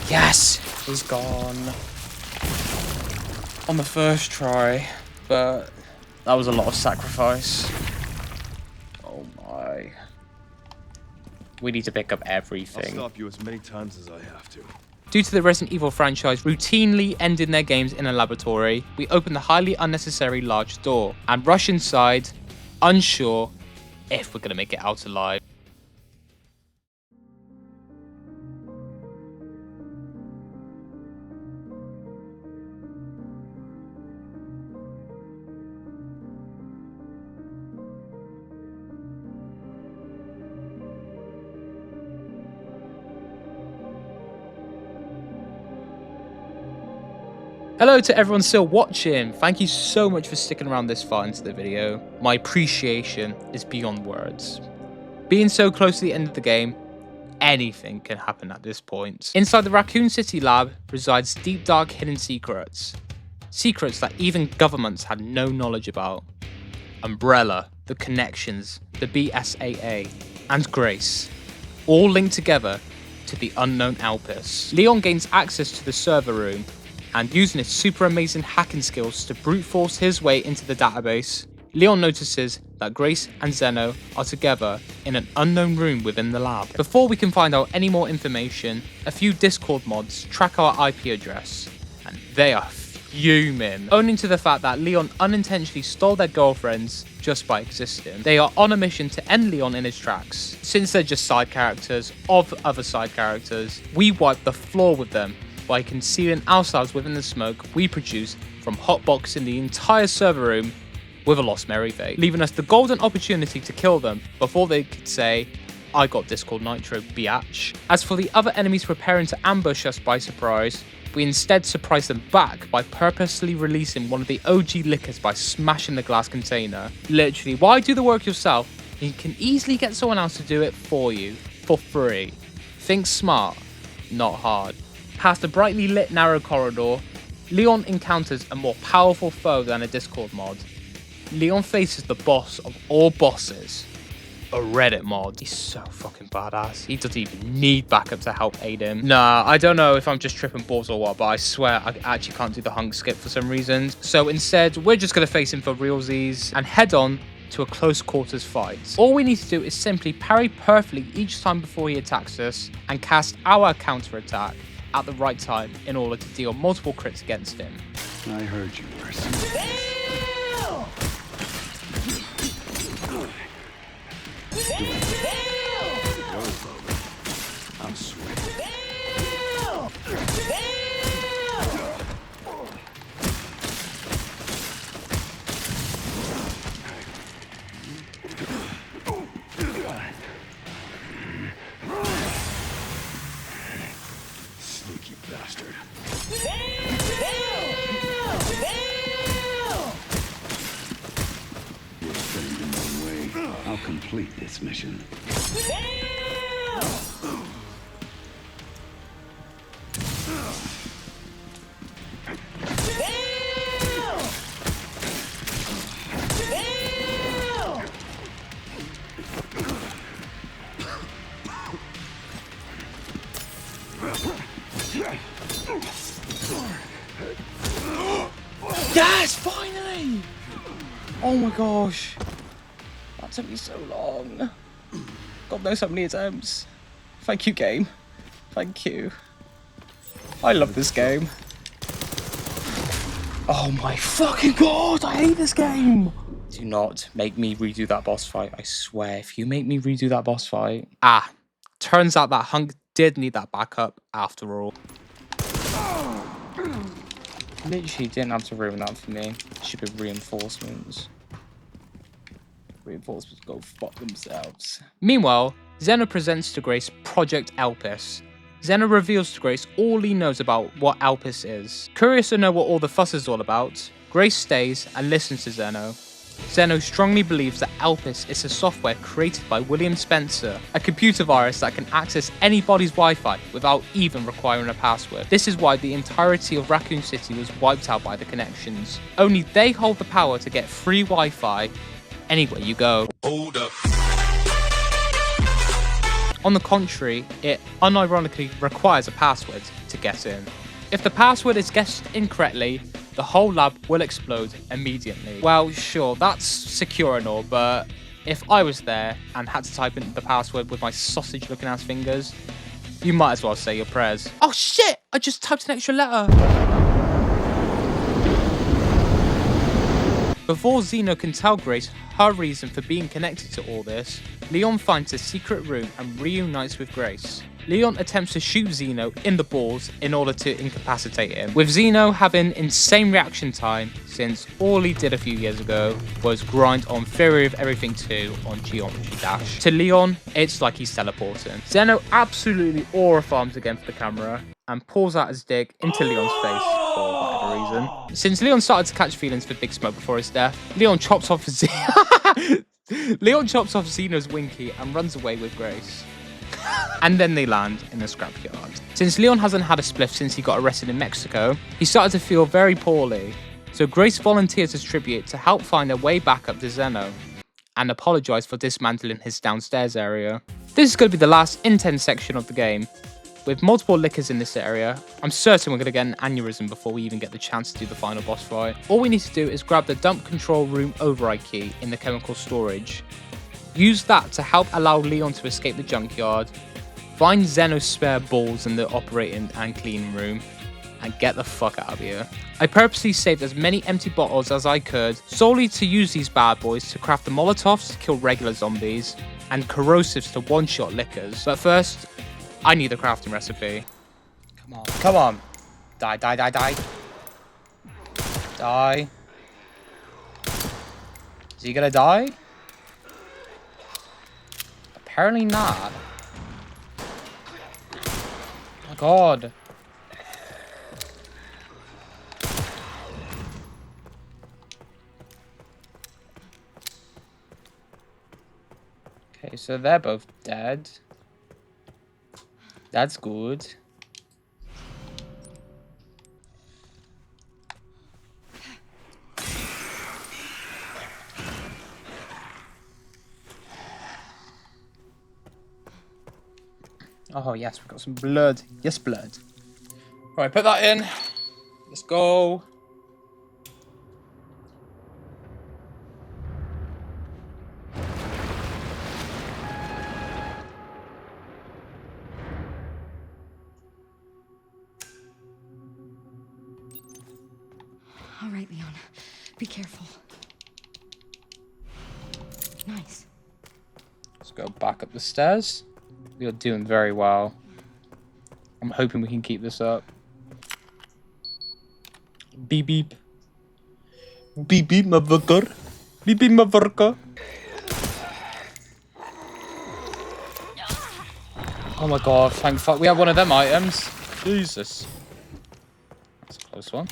Yes! He's gone. On the first try, but that was a lot of sacrifice. Oh my. We need to pick up everything. I'll stop you as many times as I have to. Due to the Resident Evil franchise routinely ending their games in a laboratory, we open the highly unnecessary large door and rush inside, unsure if we're going to make it out alive. Hello to everyone still watching. Thank you so much for sticking around this far into the video. My appreciation is beyond words. Being so close to the end of the game, anything can happen at this point. Inside the Raccoon City lab resides deep dark hidden secrets. Secrets that even governments had no knowledge about. Umbrella, the Connections, the BSAA, and Grace, all linked together to the unknown Elpis. Leon gains access to the server room, and using his super amazing hacking skills to brute force his way into the database, Leon notices that Grace and Zeno are together in an unknown room within the lab. Before we can find out any more information, a few Discord mods track our IP address, and they are fuming, owing to the fact that Leon unintentionally stole their girlfriends just by existing. They are on a mission to end Leon in his tracks. Since they're just side characters of other side characters, we wipe the floor with them by concealing ourselves within the smoke we produce from hotboxing the entire server room with a Lost Mary fate, leaving us the golden opportunity to kill them before they could say, "I got Discord Nitro, biatch." As for the other enemies preparing to ambush us by surprise, we instead surprise them back by purposely releasing one of the OG lickers by smashing the glass container. Literally, why do the work yourself? You can easily get someone else to do it for you, for free. Think smart, not hard. Past a brightly lit narrow corridor, Leon encounters a more powerful foe than a Discord mod. Leon faces the boss of all bosses, a Reddit mod. He's so fucking badass. He doesn't even need backup to help aid him. Nah, I don't know if I'm just tripping balls or what, but I swear I actually can't do the hunk skip for some reason. So instead, we're just gonna face him for realsies and head on to a close quarters fight. All we need to do is simply parry perfectly each time before he attacks us and cast our counter attack at the right time in order to deal multiple crits against him. I heard you, person. I'm sweating. Sneaky bastard. You're getting in my way. I'll complete this mission. Yes, finally! Oh my gosh. That took me so long. God knows how many attempts. Thank you, game. Thank you. I love this game. Oh my fucking god, I hate this game! Do not make me redo that boss fight, I swear. If you make me redo that boss fight... Ah, turns out that hunk did need that backup after all. Literally didn't have to ruin that for me. Stupid reinforcements. Reinforcements go fuck themselves. Meanwhile, Zeno presents to Grace Project Elpis. Zeno reveals to Grace all he knows about what Elpis is. Curious to know what all the fuss is all about, Grace stays and listens to Zeno. Zeno strongly believes that Elpis is a software created by William Spencer, a computer virus that can access anybody's Wi-Fi without even requiring a password. This is why the entirety of Raccoon City was wiped out by the Connections. Only they hold the power to get free Wi-Fi anywhere you go. Hold up. On the contrary, it unironically requires a password to get in. If the password is guessed incorrectly, the whole lab will explode immediately. Well, sure, that's secure and all, but if I was there and had to type in the password with my sausage-looking ass fingers, you might as well say your prayers. Oh shit! I just typed an extra letter! Before Zeno can tell Grace her reason for being connected to all this, Leon finds a secret room and reunites with Grace. Leon attempts to shoot Zeno in the balls in order to incapacitate him, with Zeno having insane reaction time since all he did a few years ago was grind on Theory of Everything 2 on Geometry Dash. To Leon, it's like he's teleporting. Zeno absolutely aura farms against the camera and pulls out his dick into Leon's face for whatever reason. reason. Since Leon started to catch feelings for Big Smoke before his death, Leon chops off Zeno's Winky and runs away with Grace. And then they land in the scrapyard. Since Leon hasn't had a spliff since he got arrested in Mexico, he started to feel very poorly. So Grace volunteers as tribute to help find a way back up to Zeno and apologise for dismantling his downstairs area. This is going to be the last intense section of the game. With multiple lickers in this area, I'm certain we're going to get an aneurysm before we even get the chance to do the final boss fight. All we need to do is grab the dump control room override key in the chemical storage. Use that to help allow Leon to escape the junkyard, find Zeno's spare balls in the operating and cleaning room, and get the fuck out of here. I purposely saved as many empty bottles as I could, solely to use these bad boys to craft the Molotovs to kill regular zombies, and corrosives to one-shot lickers. But first, I need the crafting recipe. Come on. Come on. Die, die, die, die. Die. Is he gonna die? Apparently not. Oh my god. Okay, so they're both dead. That's good. Oh yes, we've got some blood. Yes, blood. Right, put that in. Let's go. All right, Leon. Be careful. Nice. Let's go back up the stairs. You're doing very well. I'm hoping we can keep this up. Beep beep. Beep beep, motherfucker. Beep beep, motherfucker. Oh my god, thank fuck. We have one of them items. Jesus. That's a close one.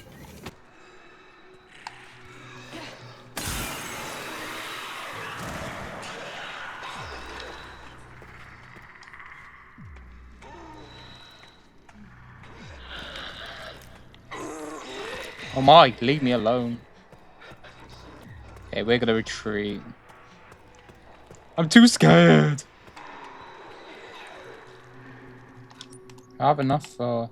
Oh my, leave me alone. Okay, we're gonna retreat. I'm too scared. I have enough for...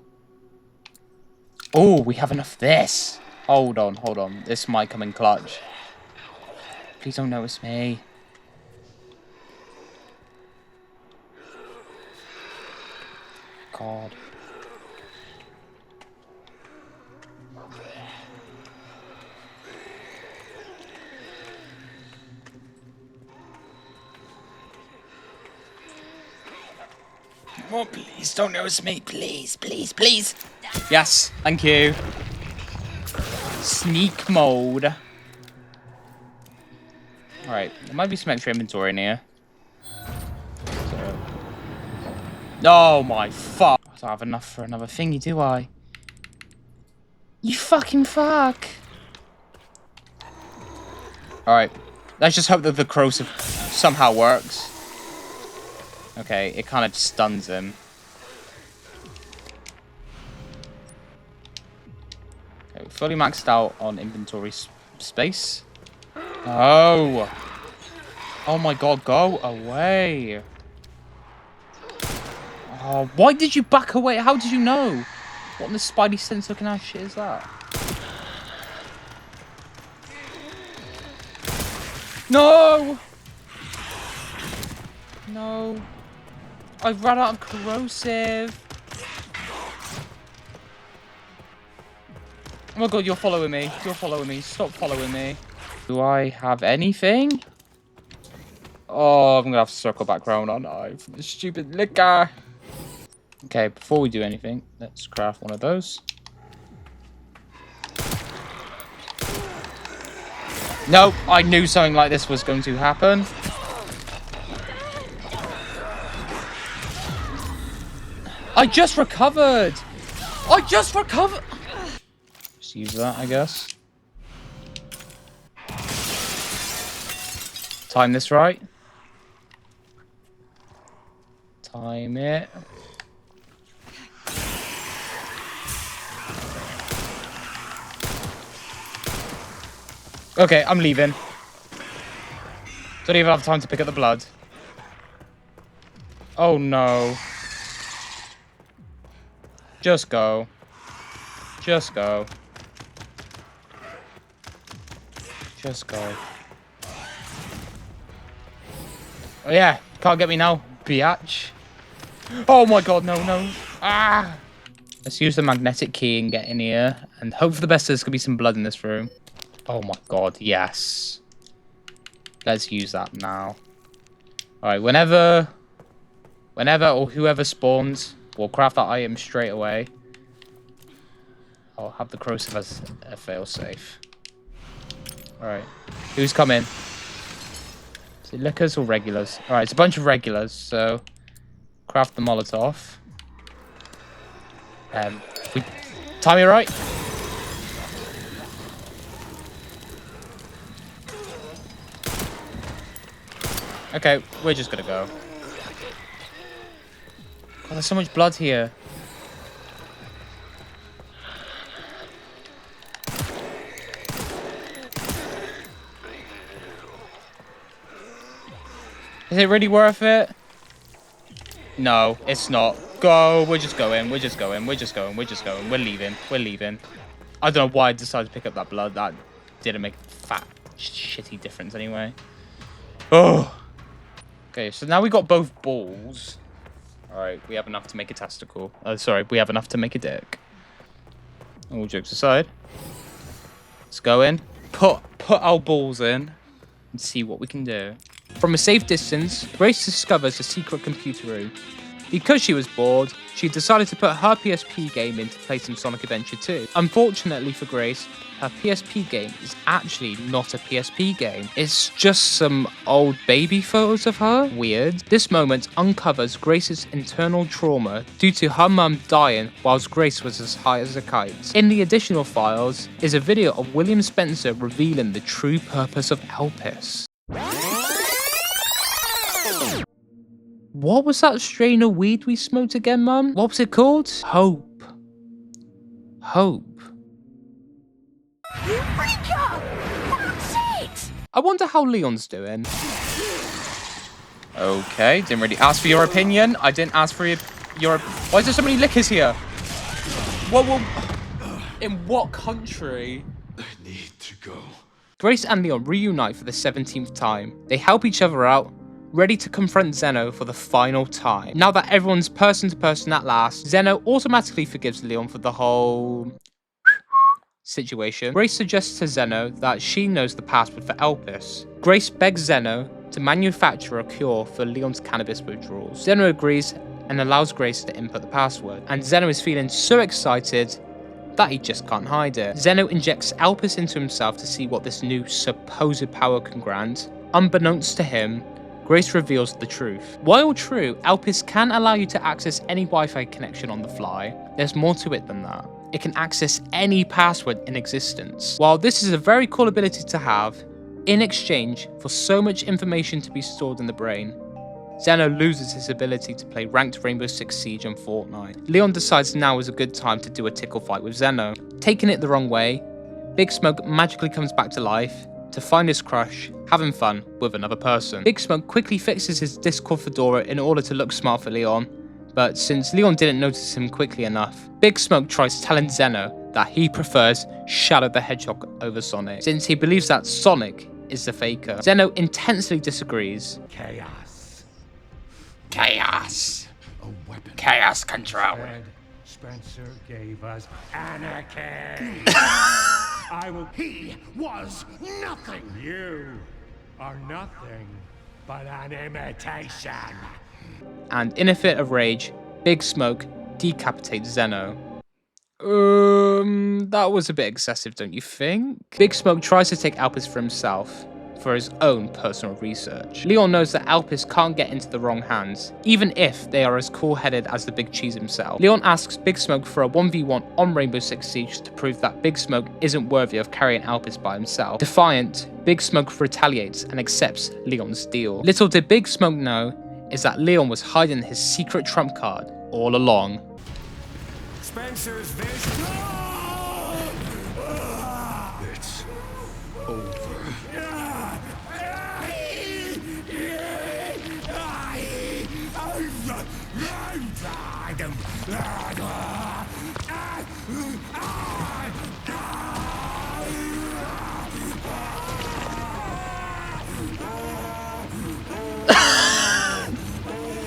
Oh, we have enough of this. Hold on, hold on. This might come in clutch. Please don't notice me. God. Oh, please don't notice me. Please, please, please. Yes, thank you. Sneak mode. Alright, there might be some extra inventory in here. So... Oh my fuck. I don't have enough for another thingy, do I? You fucking fuck. Alright, let's just hope that the corrosive somehow works. Okay, it kind of stuns him. Okay, fully maxed out on inventory space. Oh! Oh my god, go away! Oh, why did you back away? How did you know? What in the Spidey sense looking ass shit is that? No! No. I've run out of corrosive. Oh my god, you're following me. You're following me. Stop following me. Do I have anything? Oh, I'm gonna have to circle back round, aren't I? For this stupid liquor. Okay, before we do anything, let's craft one of those. Nope, I knew something like this was going to happen. I just recovered! I just recovered! Let's use that, I guess. Time this right. Time it. Okay, I'm leaving. Don't even have time to pick up the blood. Oh no. Just go. Just go. Just go. Oh yeah, can't get me now, biatch. Oh my god, no, no. Ah! Let's use the magnetic key and get in here. And hope for the best there's gonna be some blood in this room. Oh my god, yes. Let's use that now. Alright, whenever or whoever spawns, we'll craft that item straight away. I'll have the corrosive as a failsafe. Alright, who's coming? Is it liquors or regulars? Alright, it's a bunch of regulars, so craft the Molotov. We time it right? Okay, we're just gonna go. God, there's so much blood here. Is it really worth it? No, it's not. Go, we're just going, we're just going, we're just going, we're just going, we're leaving, we're leaving. I don't know why I decided to pick up that blood. That didn't make a fat, shitty difference anyway. Oh. Okay, so now we got both balls. Alright, we have enough to make a testicle. Sorry, we have enough to make a dick. All jokes aside. Let's go in. Put our balls in. And see what we can do. From a safe distance, Grace discovers a secret computer room. Because she was bored, she decided to put her PSP game in to play some Sonic Adventure 2. Unfortunately for Grace, her PSP game is actually not a PSP game. It's just some old baby photos of her. Weird. This moment uncovers Grace's internal trauma due to her mum dying whilst Grace was as high as a kite. In the additional files is a video of William Spencer revealing the true purpose of Elpis. What was that strain of weed we smoked again, Mum? What was it called? Hope. Hope. Eureka! That's it! I wonder how Leon's doing. Okay, didn't really ask for your opinion. I didn't ask for your... Why is there so many liquors here? Whoa. In what country? I need to go. Grace and Leon reunite for the 17th time. They help each other out, ready to confront Zeno for the final time. Now that everyone's person to person at last, Zeno automatically forgives Leon for the whole situation. Grace suggests to Zeno that she knows the password for Elpis. Grace begs Zeno to manufacture a cure for Leon's cannabis withdrawals. Zeno agrees and allows Grace to input the password. And Zeno is feeling so excited that he just can't hide it. Zeno injects Elpis into himself to see what this new supposed power can grant. Unbeknownst to him, Grace reveals the truth. While true, Elpis can allow you to access any Wi-Fi connection on the fly. There's more to it than that. It can access any password in existence. While this is a very cool ability to have, in exchange for so much information to be stored in the brain, Zeno loses his ability to play ranked Rainbow Six Siege on Fortnite. Leon decides now is a good time to do a tickle fight with Zeno. Taking it the wrong way, Big Smoke magically comes back to life to find his crush having fun with another person. Big Smoke quickly fixes his Discord fedora in order to look smart for Leon, but since Leon didn't notice him quickly enough, Big Smoke tries telling Zeno that he prefers Shadow the Hedgehog over Sonic, since he believes that Sonic is the faker. Zeno intensely disagrees. Chaos. Chaos. A weapon. Chaos control. Spencer gave us anarchy. He was nothing. You are nothing but an imitation. And in a fit of rage, Big Smoke decapitates Zeno. That was a bit excessive, don't you think? Big Smoke tries to take Elpis for himself, for his own personal research. Leon knows that Alpis can't get into the wrong hands, even if they are as cool-headed as the Big Cheese himself. Leon asks Big Smoke for a 1v1 on Rainbow Six Siege to prove that Big Smoke isn't worthy of carrying Alpis by himself. Defiant, Big Smoke retaliates and accepts Leon's deal. Little did Big Smoke know is that Leon was hiding his secret trump card all along. Spencer's vision. It's over.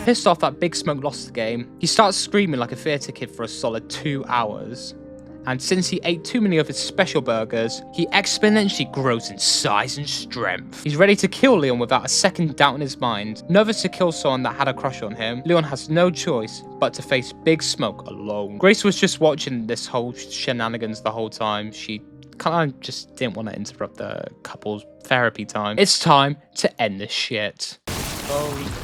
Pissed off that Big Smoke lost the game, he starts screaming like a theatre kid for a solid 2 hours. And since he ate too many of his special burgers, he exponentially grows in size and strength. He's ready to kill Leon without a second doubt in his mind. Nervous to kill someone that had a crush on him, Leon has no choice but to face Big Smoke alone. Grace was just watching this whole shenanigans the whole time. She kind of just didn't want to interrupt the couple's therapy time. It's time to end this shit. Oh.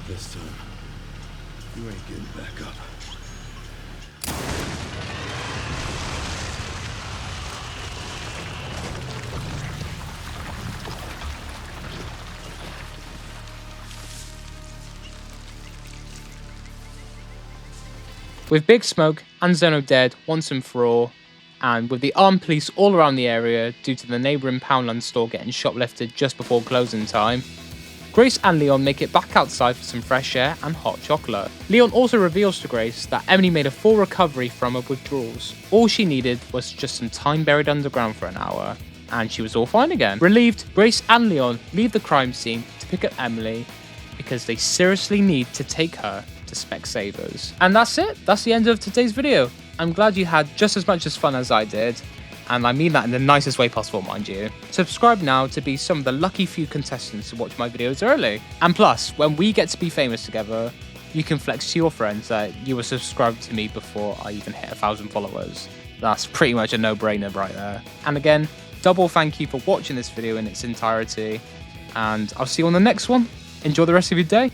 This time, you ain't getting back up. With Big Smoke and Zeno dead once and for all, and with the armed police all around the area due to the neighbouring Poundland store getting shoplifted just before closing time, Grace and Leon make it back outside for some fresh air and hot chocolate. Leon also reveals to Grace that Emily made a full recovery from her withdrawals. All she needed was just some time buried underground for an hour, and she was all fine again. Relieved, Grace and Leon leave the crime scene to pick up Emily because they seriously need to take her to Specsavers. And that's it. That's the end of today's video. I'm glad you had just as much as fun as I did. And I mean that in the nicest way possible, mind you. Subscribe now to be some of the lucky few contestants to watch my videos early. And plus, when we get to be famous together, you can flex to your friends that you were subscribed to me before I even hit 1,000 followers. That's pretty much a no-brainer right there. And again, double thank you for watching this video in its entirety. And I'll see you on the next one. Enjoy the rest of your day.